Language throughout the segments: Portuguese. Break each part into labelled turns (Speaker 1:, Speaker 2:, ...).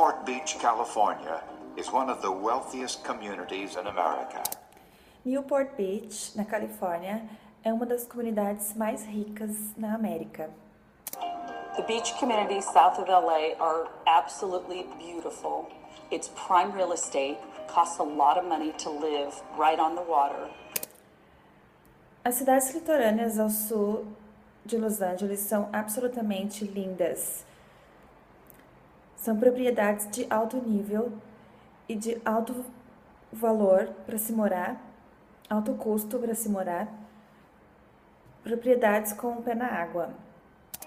Speaker 1: Newport Beach, California, is one of the wealthiest communities in America.
Speaker 2: Newport Beach, na Califórnia, é uma das comunidades mais ricas na América.
Speaker 3: The beach communities south of LA are absolutely beautiful. It's prime real estate, costs a lot of money to live right on the water.
Speaker 2: As cidades litorâneas ao sul de Los Angeles são absolutamente lindas. São propriedades de alto nível e de alto valor para se morar, alto custo para se morar, propriedades com o pé na água.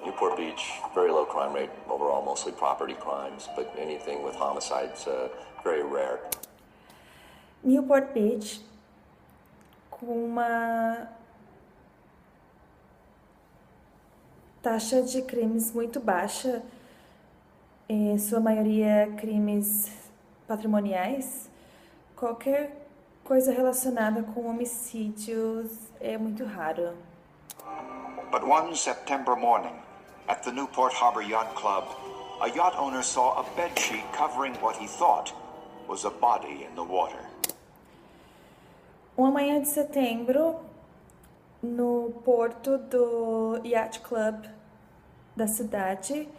Speaker 4: Newport Beach, very low crime rate overall, mostly property crimes, but anything with homicides, very rare.
Speaker 2: Newport Beach, com uma taxa de crimes muito baixa, em sua maioria crimes patrimoniais, qualquer coisa relacionada com homicídios é muito raro.
Speaker 1: But one September morning, at the Newport Harbor Yacht Club, a yacht owner saw a bedsheet covering what he thought was a body in the water.
Speaker 2: Uma manhã de setembro, no porto do Yacht Club da cidade,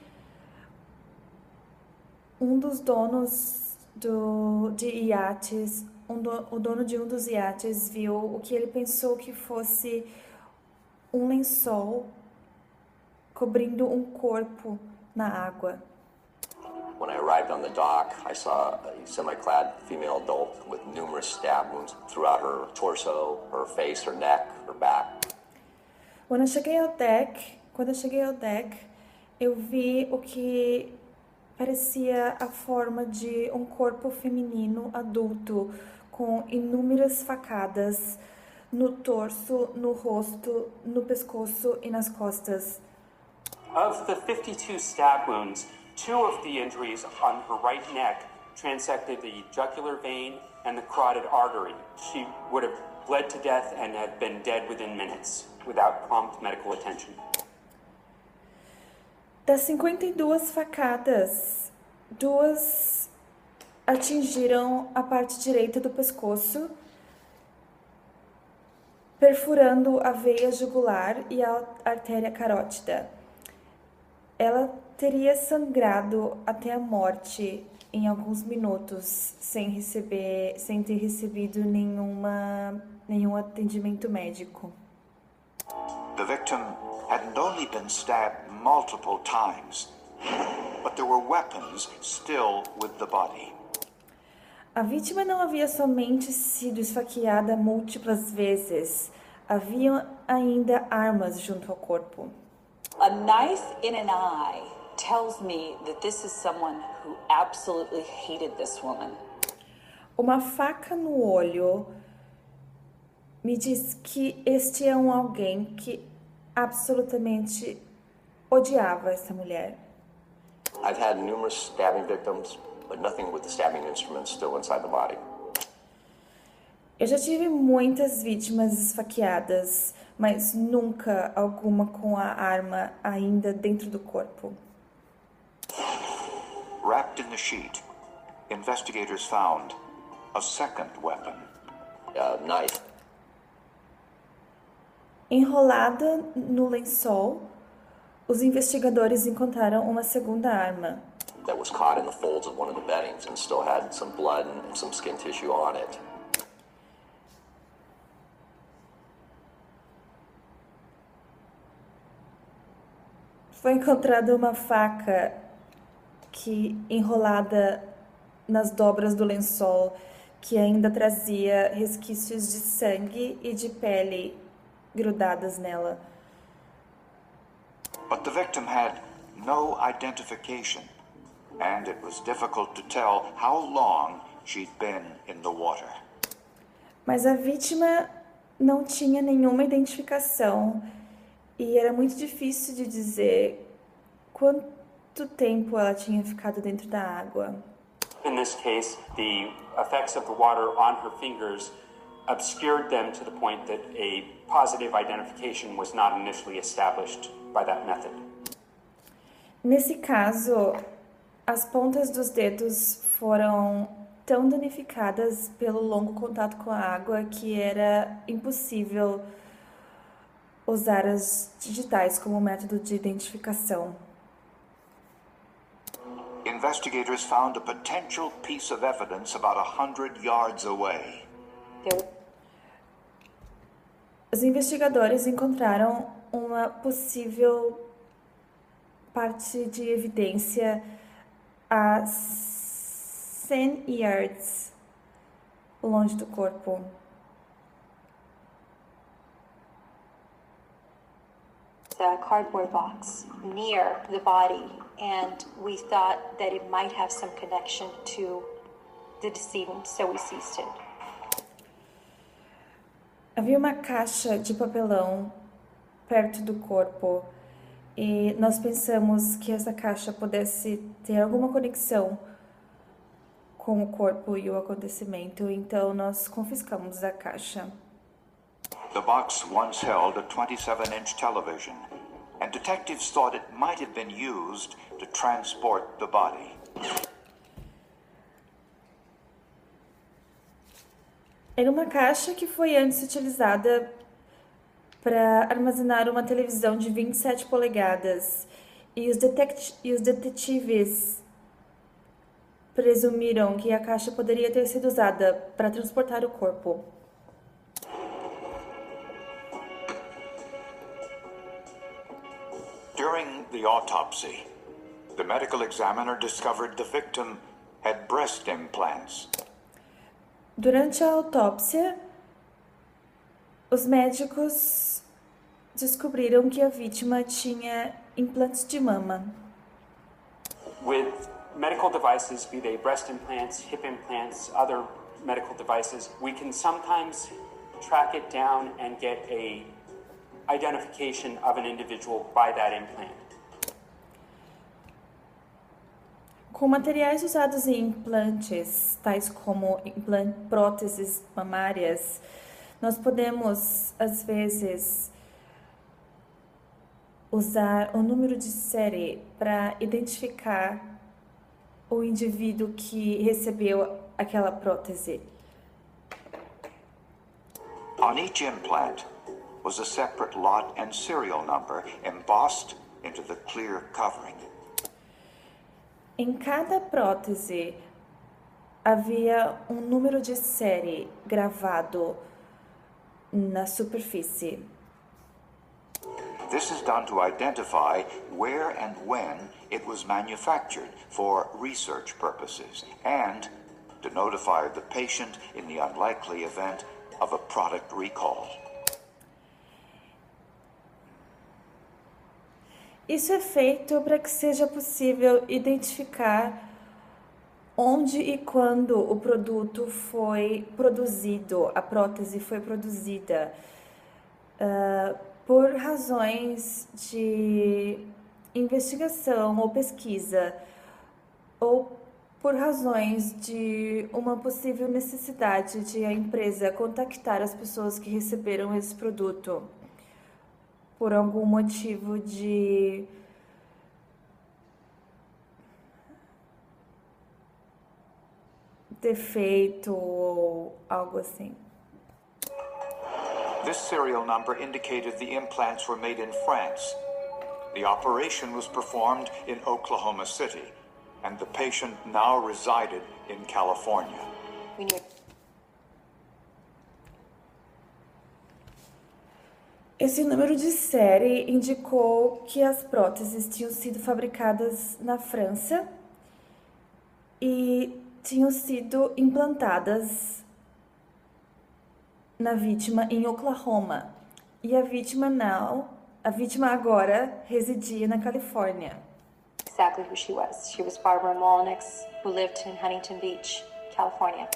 Speaker 2: um dos donos de iates, o dono de um dos iates viu o que ele pensou que fosse um lençol cobrindo um corpo na água.
Speaker 4: When I arrived on the dock, I saw a semi-clad female adult with numerous stab wounds throughout her torso, her face, her neck, her back.
Speaker 2: Quando eu cheguei ao deck, eu vi o que parecia a forma de um corpo feminino adulto com inúmeras facadas no torso, no rosto, no pescoço e nas costas.
Speaker 5: Of the 52 stab wounds, 2 of the injuries on her right neck transected the jugular vein and the carotid artery. She would have bled to death and had been dead within minutes without prompt medical attention.
Speaker 2: Das 52 facadas, 2 atingiram a parte direita do pescoço, perfurando a veia jugular e a artéria carótida. Ela teria sangrado até a morte em alguns minutos, sem ter recebido nenhum atendimento médico.
Speaker 1: The victim had only been stabbed multiple times, but there were weapons still with the body.
Speaker 2: A vítima não havia somente sido esfaqueada múltiplas vezes, haviam ainda armas junto ao corpo.
Speaker 3: A knife in an eye tells me that this is someone who absolutely hated this woman.
Speaker 2: Uma faca no olho me diz que este é alguém que absolutamente odiava essa mulher.
Speaker 4: I've had numerous stabbing victims, but nothing with the stabbing instruments still inside the body.
Speaker 2: Eu já tive muitas vítimas esfaqueadas, mas nunca alguma com a arma ainda dentro do corpo.
Speaker 1: Wrapped in the sheet, investigators found a second weapon.
Speaker 4: A knife.
Speaker 2: Enrolada no lençol, os investigadores encontraram uma segunda arma.
Speaker 4: That was caught in the folds of one of the beddings and still had some blood and some skin tissue on it.
Speaker 2: Foi encontrada uma faca que enrolada nas dobras do lençol, que ainda trazia resquícios de sangue e de pele grudadas nela.
Speaker 1: But the victim had no identification, and it was difficult to tell how long she'd been in the water.
Speaker 2: Mas a vítima não tinha nenhuma identificação e era muito difícil de dizer quanto tempo ela tinha ficado dentro da água.
Speaker 5: In this case, the effects of the water on her fingers obscured them to the point that a positive identification was not initially established by that method.
Speaker 2: Nesse caso, As pontas dos dedos foram tão danificadas pelo longo contato com a água que era impossível usar as digitais como método de identificação.
Speaker 1: Investigators found a potential piece of evidence about 100 yards away.
Speaker 2: Os investigadores encontraram uma possível parte de evidência a 100 yards longe do corpo.
Speaker 6: A cardboard box near the body, and we thought that it might have some connection to the decedent, so we seized it.
Speaker 2: Havia uma caixa de papelão perto do corpo e nós pensamos que essa caixa pudesse ter alguma conexão com o corpo e o acontecimento, então nós confiscamos a caixa.
Speaker 1: The box once held a 27-inch television, and detectives thought it might have been used to transport the body.
Speaker 2: Era uma caixa que foi antes utilizada para armazenar uma televisão de 27 polegadas e os detetives presumiram que a caixa poderia ter sido usada para transportar o corpo.
Speaker 1: During the autopsy, the medical examiner discovered the victim had breast implants.
Speaker 2: Durante a autópsia, os médicos descobriram que a vítima tinha implantes de mama.
Speaker 5: With medical devices, be they breast implants, hip implants, other medical devices, we can sometimes track it down and get a identification of an individual by that implant.
Speaker 2: Com materiais usados em implantes, tais como próteses mamárias, nós podemos, às vezes, usar o número de série para identificar o indivíduo que recebeu aquela prótese.
Speaker 1: On each implant was a separate lot and serial number embossed into the clear covering.
Speaker 2: Em cada prótese havia um número de série gravado na superfície.
Speaker 1: This is done to identify where and when it was manufactured for research purposes and to notify the patient in the unlikely event of a product recall.
Speaker 2: Isso é feito para que seja possível identificar onde e quando o produto foi produzido, a prótese foi produzida, por razões de investigação ou pesquisa, ou por razões de uma possível necessidade de a empresa contactar as pessoas que receberam esse produto por algum motivo de defeito ou algo assim.
Speaker 1: This serial number indicated the implants were made in France. The operation was performed in Oklahoma City, and the patient now resided in California.
Speaker 2: Esse número de série indicou que as próteses tinham sido fabricadas na França e tinham sido implantadas na vítima em Oklahoma. E a vítima agora residia na Califórnia.
Speaker 6: Exactly who she was. She was Barbara Molnix, who lived in Huntington Beach, California.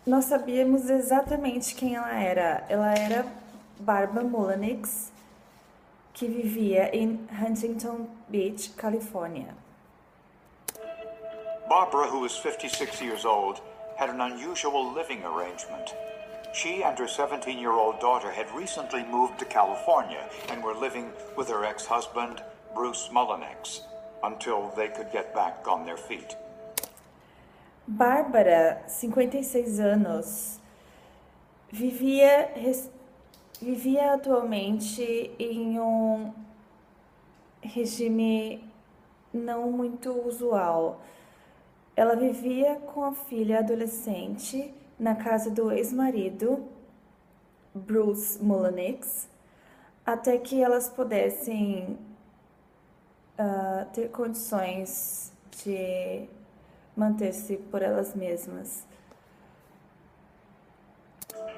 Speaker 2: Nós sabíamos exatamente quem ela era. Ela era Barbara Molnix, que vivia em Huntington Beach, Califórnia.
Speaker 1: Barbara, who was 56 years old, had an unusual living arrangement. She and her 17-year-old daughter had recently moved to California and were living with her ex-husband, Bruce Mullinex, until they could get back on their feet.
Speaker 2: Bárbara, 56 anos, vivia atualmente em um regime não muito usual. Ela vivia com a filha adolescente na casa do ex-marido, Bruce Mullinex, até que elas pudessem ter condições de manter-se por elas mesmas.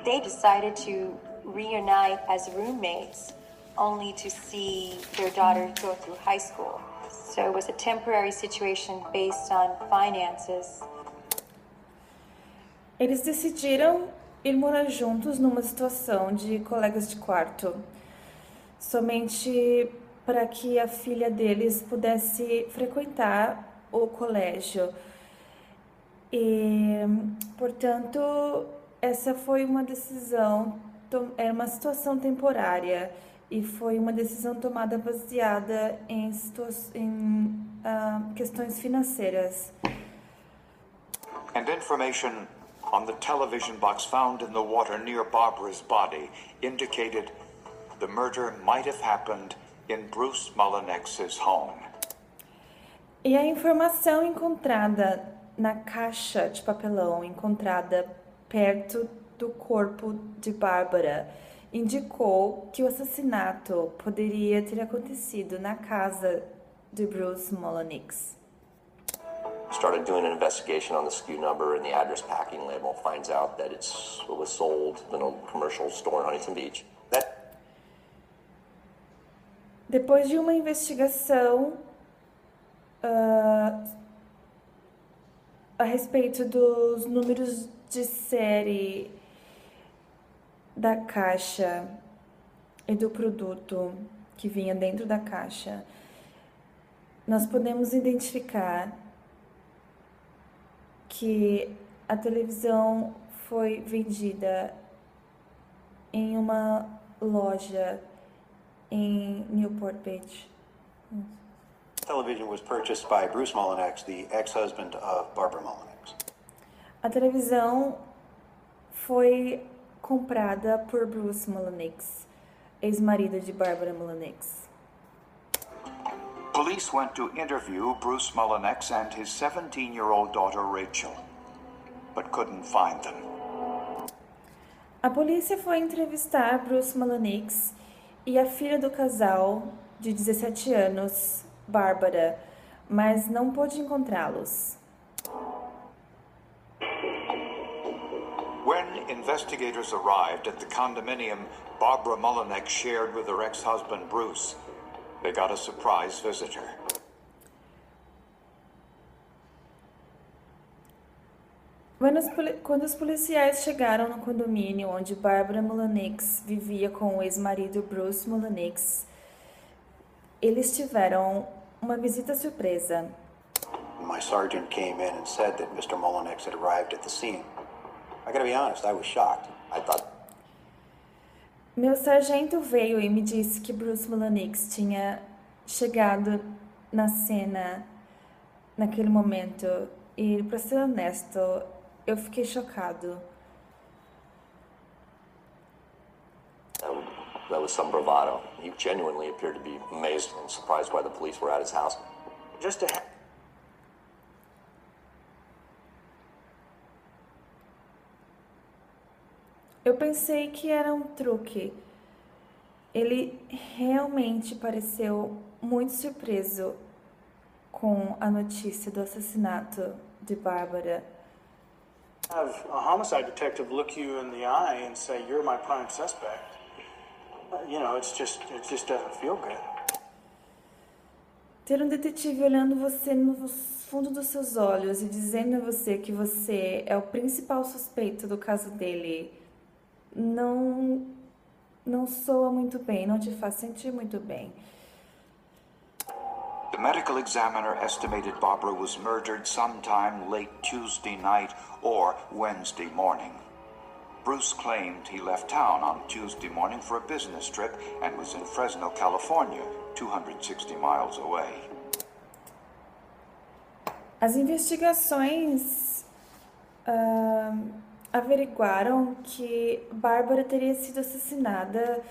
Speaker 6: They decided to reunite as roommates only to see their daughter go through high school. So it was a temporary situation based on finances.
Speaker 2: Eles decidiram ir morar juntos numa situação de colegas de quarto, somente para que a filha deles pudesse frequentar o colégio. E, portanto, essa foi uma decisão, era uma situação temporária e foi uma decisão tomada baseada em questões financeiras.
Speaker 1: And information on the television box found in the water near Barbara's body indicated the murder might have happened in Bruce Mullinex's home.
Speaker 2: E a informação encontrada na caixa de papelão encontrada perto do corpo de Bárbara indicou que o assassinato poderia ter acontecido na casa de Bruce Mullinex.
Speaker 4: Started doing an investigation on the SKU number and the address packing label. Finds out that it was sold in a commercial store in Huntington Beach.
Speaker 2: Depois de uma investigação a respeito dos números de série da caixa e do produto que vinha dentro da caixa, nós podemos identificar que a televisão foi vendida em uma loja em Newport Beach.
Speaker 7: Television was purchased by Bruce Mullinex, the ex-husband of Barbara Mullinex.
Speaker 2: A televisão foi comprada por Bruce Mullinex, ex-marido de Barbara Mullinex.
Speaker 1: Police went to interview Bruce Mullinex and his 17-year-old daughter Rachel, but couldn't find them.
Speaker 2: A polícia foi entrevistar Bruce Mullinex e a filha do casal, de 17 anos, Bárbara, mas não pôde encontrá-los.
Speaker 1: When investigators arrived at the condominium Barbara Mullinex shared with her ex-husband Bruce, they got a surprise visitor.
Speaker 2: Quando os policiais chegaram no condomínio onde Barbara Mullinex vivia com o ex-marido Bruce Mullinex, eles tiveram uma visita surpresa.
Speaker 7: My sergeant came in and said that Mr. Mullinex had arrived at the scene. I gotta be honest, I was shocked. I thought...
Speaker 2: Meu sargento veio e me disse que Bruce Mullinex tinha chegado na cena naquele momento. E, para ser honesto, eu fiquei chocado.
Speaker 4: That was some bravado. He genuinely appeared to be amazed and surprised why the police were at his house.
Speaker 7: Just to
Speaker 2: Eu pensei que era um truque. Ele realmente pareceu muito surpreso com a notícia do assassinato de Bárbara.
Speaker 8: Have a homicide detective look you in the eye and say you're my prime suspect. It just doesn't feel good.
Speaker 2: Ter um detetive olhando você no fundo dos seus olhos e dizendo a você que você é o principal suspeito do caso dele não soa muito bem, não te faz sentir muito bem.
Speaker 1: The medical examiner estimated Barbara was murdered sometime late Tuesday night or Wednesday morning. Bruce claimed he left town on Tuesday morning for a business trip and was in Fresno, California, 260 miles away.
Speaker 2: As investigações averiguaram que Bárbara teria sido assassinada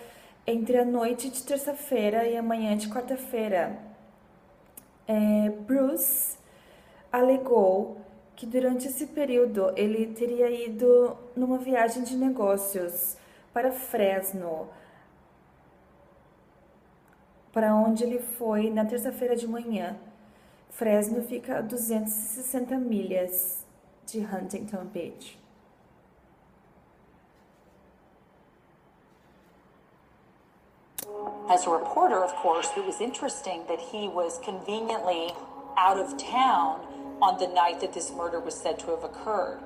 Speaker 2: entre a noite de terça-feira e a manhã de quarta-feira. Bruce alegou que durante esse período ele teria ido numa viagem de negócios para Fresno, para onde ele foi na terça-feira de manhã. Fresno fica a 260 milhas de Huntington Beach.
Speaker 3: As a reporter, of course, it was interesting that he was conveniently out of town on the night that this murder was said to have occurred.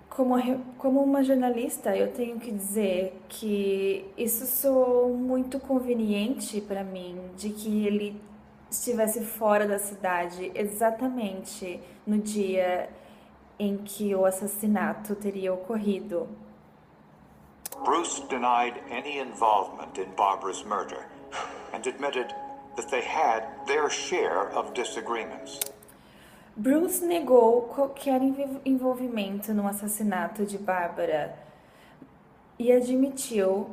Speaker 2: Como uma jornalista, eu tenho que dizer que isso soou muito conveniente para mim, de que ele estivesse fora da cidade exatamente no dia em que o assassinato teria ocorrido.
Speaker 1: Bruce denied any involvement in Barbara's murder and admitted that they had their share of disagreements.
Speaker 2: Bruce negou qualquer envolvimento no assassinato de Bárbara e admitiu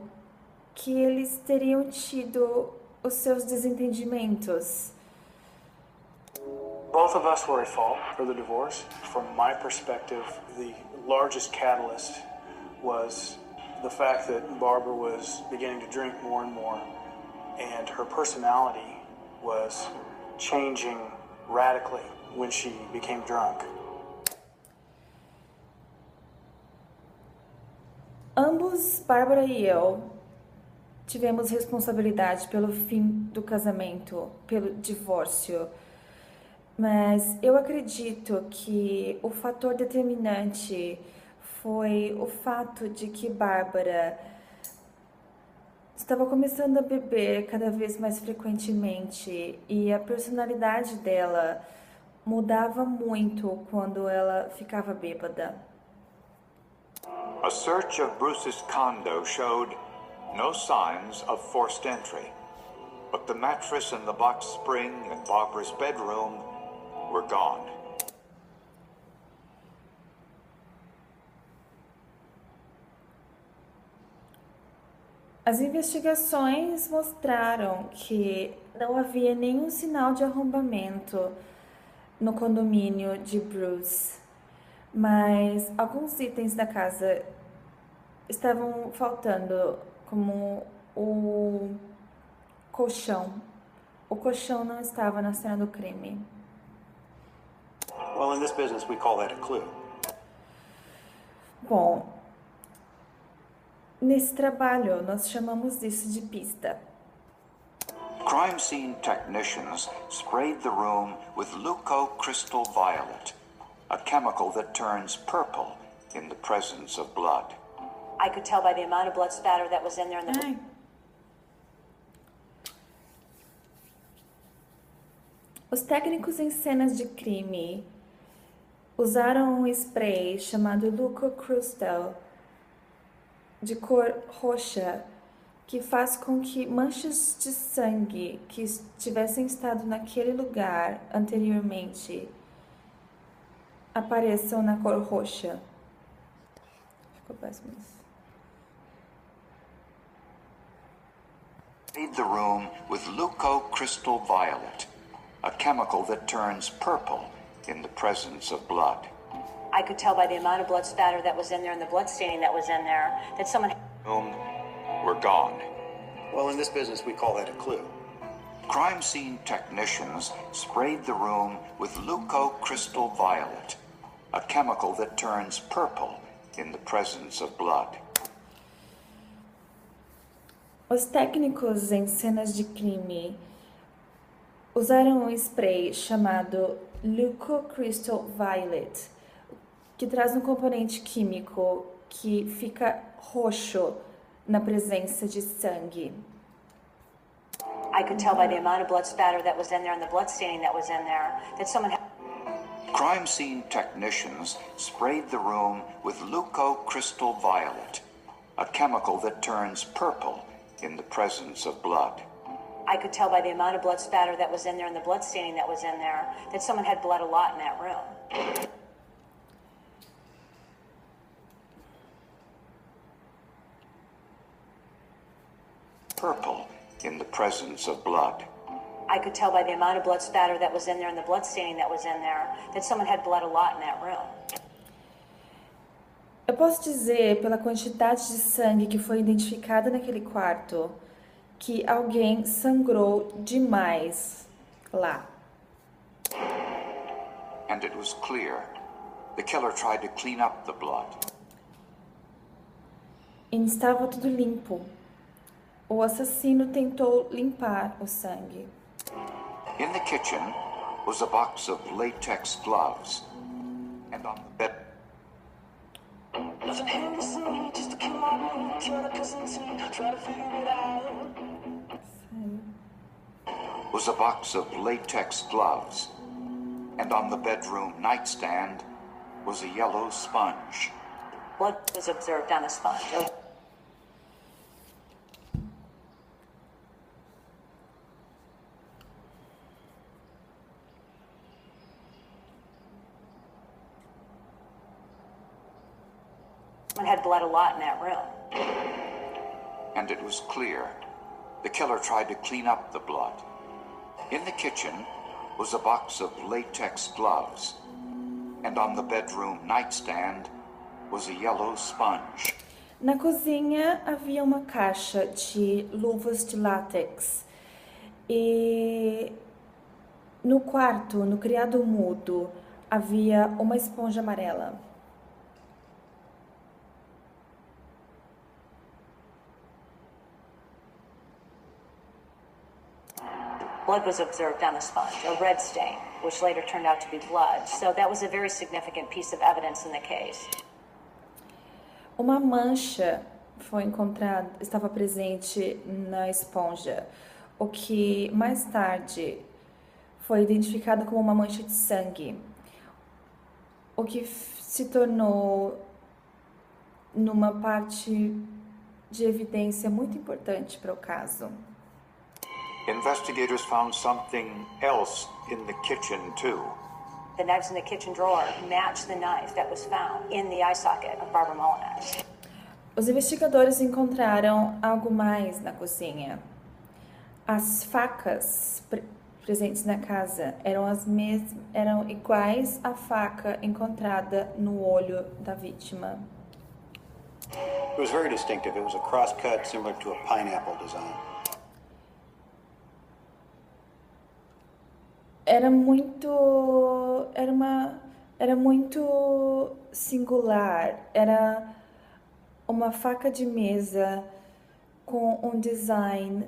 Speaker 2: que eles teriam tido os seus desentendimentos.
Speaker 8: Both of us were at fault for the divorce. From my perspective, the largest catalyst was the fact that Barbara was beginning to drink more and more, and her personality was changing radically when she became drunk.
Speaker 2: Ambos, Bárbara e eu, tivemos responsabilidade pelo fim do casamento, pelo divórcio. Mas eu acredito que o fator determinante foi o fato de que Bárbara estava começando a beber cada vez mais frequentemente e a personalidade dela mudava muito quando ela ficava bêbada.
Speaker 1: A search of Bruce's condo showed no signs of forced entry, but the mattress and the box spring in Barbara's bedroom were gone.
Speaker 2: As investigações mostraram que não havia nenhum sinal de arrombamento no condomínio de Bruce, mas alguns itens da casa estavam faltando, como o colchão. O colchão não estava na cena do crime.
Speaker 7: Well, in this business, we call that a clue.
Speaker 2: Bom, nesse trabalho nós chamamos isso de pista.
Speaker 1: Crime scene technicians sprayed the room with leucocrystal violet, a chemical that turns purple in the presence of blood.
Speaker 6: I could tell by the amount of blood spatter that was in there.
Speaker 2: Os técnicos em cenas de crime usaram um spray chamado leucocrystal de cor roxa que faz com que manchas de sangue que tivessem estado naquele lugar anteriormente apareçam na cor roxa. Ficou péssimo isso.
Speaker 1: Sprayed the room with leucocrystal violet, a chemical that turns purple in the presence of blood.
Speaker 6: I could tell by the amount of blood spatter that was in there and the blood staining that was in there that someone...
Speaker 1: Were gone.
Speaker 7: Well, in this business, we call that a clue.
Speaker 1: Crime scene technicians sprayed the room with leucocrystal violet, a chemical that turns purple in the presence of blood.
Speaker 2: Os técnicos em cenas de crime usaram um spray chamado leucocrystal violet, que traz um componente químico que fica roxo na presença de sangue.
Speaker 6: I could tell by the amount of blood spatter that was in there and the blood staining that was in there that someone...
Speaker 1: Crime scene technicians sprayed the room with leucocrystal violet, a chemical that turns purple in the presence of blood.
Speaker 9: I could tell by the amount of blood spatter that was in there and the blood staining that was in there that someone had bled a lot in that room.
Speaker 1: Purple in the presence of blood.
Speaker 9: I could tell by the amount of blood spatter that was in there and the blood staining that was in there that someone had bled a lot in that room.
Speaker 2: Eu posso dizer, pela quantidade de sangue que foi identificada naquele quarto, que alguém sangrou demais lá.
Speaker 1: And it was clear. The killer tried to clean up the blood.
Speaker 2: E estava tudo limpo. O assassino tentou limpar o sangue.
Speaker 1: In the kitchen was a box of latex gloves. And on the bed was a box of latex gloves. And on the bedroom nightstand was a yellow sponge.
Speaker 9: Blood was observed on the sponge. Someone had bled a lot in that room.
Speaker 1: And it was clear. The killer tried to clean up the blood. In the kitchen was a box of latex gloves. And on the bedroom nightstand was a yellow sponge.
Speaker 2: Na cozinha havia uma caixa de luvas de látex. E no quarto, no criado mudo, havia uma esponja amarela.
Speaker 9: Blood was observed on the sponge, a red stain, which later turned out to be blood. So that was a very significant piece of evidence in the case.
Speaker 2: Uma mancha foi encontrada, estava presente na esponja, o que mais tarde foi identificado como uma mancha de sangue, o que se tornou numa parte de evidência muito importante para o caso.
Speaker 1: Investigators found something else in the kitchen too.
Speaker 9: The knives in the kitchen drawer matched the knife that was found in the eye socket of Barbara Molinex.
Speaker 2: Os investigadores encontraram algo mais na cozinha. As facas presentes na casa eram iguais à faca encontrada no olho da vítima.
Speaker 7: It was very distinctive. It was a cross-cut similar to a pineapple design.
Speaker 2: Era muito singular. Era uma faca de mesa com um design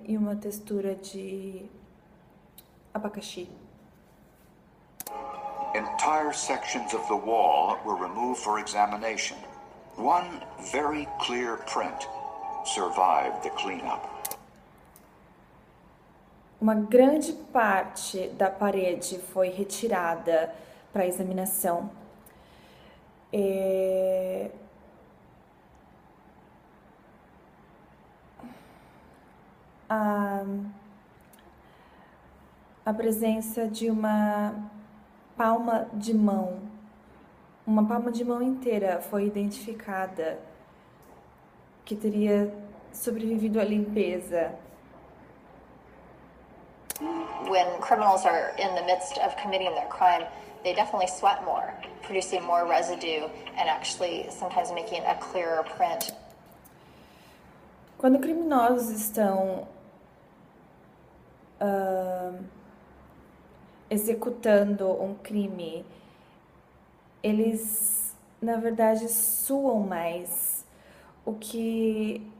Speaker 2: e uma textura de abacaxi.
Speaker 1: Entire sections of the wall were removed for examination. One very clear print survived the cleanup.
Speaker 2: Uma grande parte da parede foi retirada para examinação. A presença de uma palma de mão inteira foi identificada, que teria sobrevivido à limpeza.
Speaker 6: When criminals are in the midst of committing their crime, they definitely sweat more, producing more residue and actually sometimes making a clearer print.
Speaker 2: Quando criminosos estão executando um crime, eles, na verdade, suam mais, o que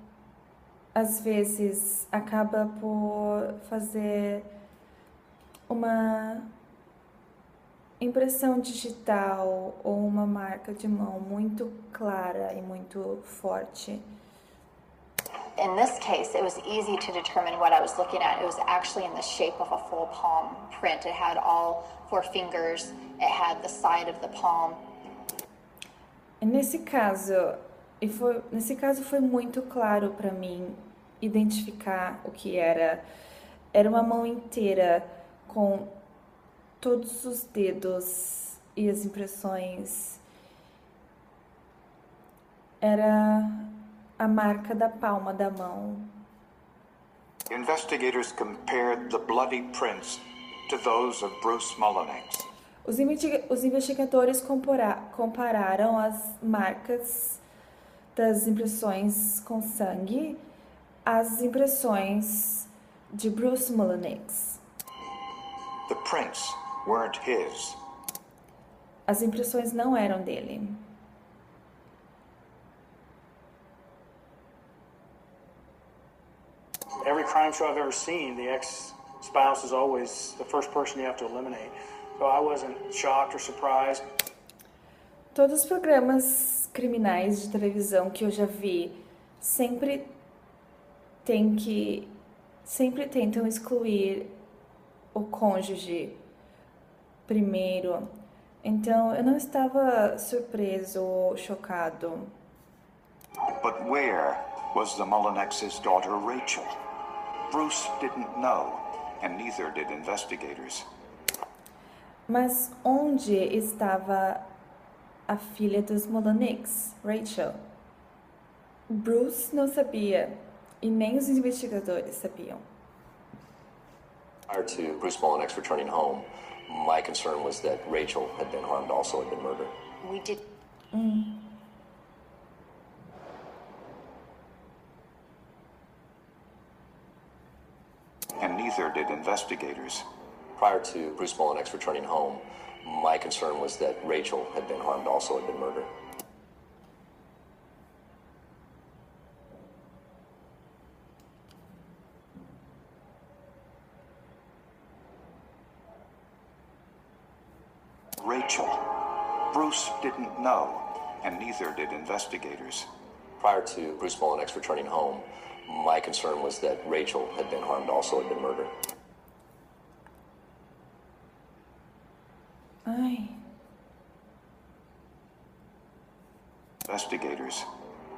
Speaker 2: às vezes acaba por fazer uma impressão digital ou uma marca de mão muito clara e muito forte.
Speaker 10: In this case, it was easy to determine what I was looking at. It was actually in the shape of a full palm print. It had all 4 fingers. It had the side of the palm.
Speaker 2: E nesse caso foi muito claro para mim identificar o que era. Era uma mão inteira com todos os dedos e as impressões. Era a marca da palma da mão.
Speaker 1: Investigators compared the bloody prints to those of Bruce Mullinex.
Speaker 2: Os investigadores compararam as marcas das impressões com sangue às impressões de Bruce Mullinex.
Speaker 1: The prints weren't his.
Speaker 2: As impressões não eram dele.
Speaker 8: Every crime show I've ever seen, the ex-spouse is always the first person you have to eliminate. So I wasn't shocked or surprised.
Speaker 2: Todos os programas criminais de televisão que eu já vi sempre tentam excluir o cônjuge primeiro. Então eu não estava surpreso ou chocado.
Speaker 1: But where was the Mullinex's daughter Rachel? Bruce didn't know, and neither did investigators.
Speaker 2: Mas onde estava a filha dos Mullinex, Rachel? Bruce não sabia, e nem os investigadores sabiam.
Speaker 4: Prior to Bruce Mullinex returning home, my concern was that Rachel had been harmed, also had been murdered.
Speaker 10: We did.
Speaker 1: And neither did investigators.
Speaker 4: Prior to Bruce Mullinex returning home, my concern was that Rachel had been harmed, also had been murdered.
Speaker 1: Rachel. Bruce didn't know, and neither did investigators.
Speaker 4: Prior to Bruce Mullinex returning home, my concern was that Rachel had been harmed, also had been murdered.
Speaker 2: Ai.
Speaker 1: Investigators.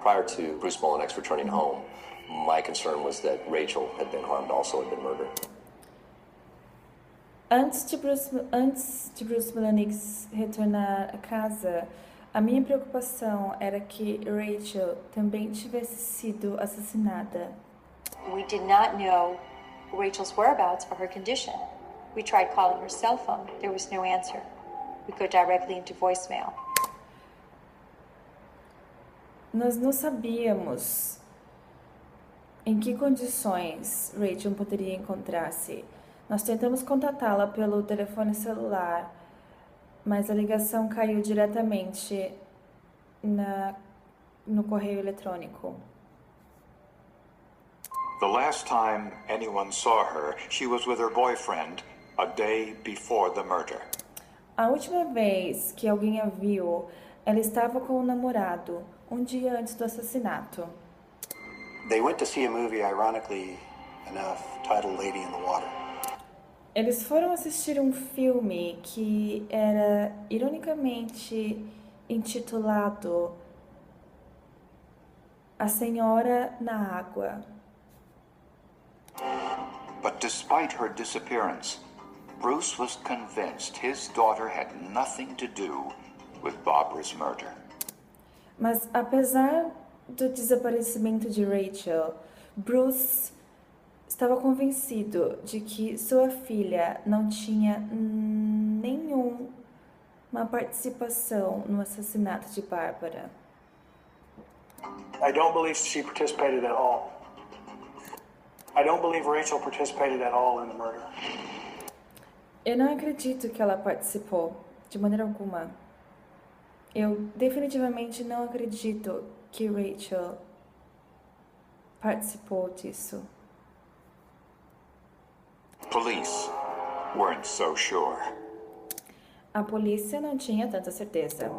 Speaker 4: Prior to Bruce Mullinex returning home, my concern was that Rachel had been harmed, also had been murdered.
Speaker 2: Antes de Bruce Mullinex retornar a casa, a minha preocupação era que Rachel também tivesse sido assassinada.
Speaker 6: We did not know Rachel's whereabouts or her condition. We tried calling her cell phone. There was no answer. We go directly into voicemail.
Speaker 2: Nós não sabíamos em que condições Rachel poderia encontrar-se. Nós tentamos contatá-la pelo telefone celular, mas a ligação caiu diretamente no correio eletrônico.
Speaker 1: The last time anyone saw her, she was with her boyfriend a day before the murder.
Speaker 2: A última vez que alguém a viu, ela estava com o namorado, um dia antes do assassinato.
Speaker 7: They went to see a movie, ironically enough, titled Lady in the Water.
Speaker 2: Eles foram assistir um filme que era ironicamente intitulado A Senhora na Água.
Speaker 1: But despite her disappearance, Bruce was convinced his daughter had nothing to do with Barbara's murder.
Speaker 2: Mas apesar do desaparecimento de Rachel, Bruce estava convencido de que sua filha não tinha nenhuma participação no assassinato de Barbara.
Speaker 8: I don't believe she participated at all. I don't believe Rachel participated at all in the murder.
Speaker 2: Eu não acredito que ela participou, de maneira alguma. Eu definitivamente não acredito que Rachel participou disso.
Speaker 1: Police weren't so sure.
Speaker 2: A polícia não tinha tanta certeza.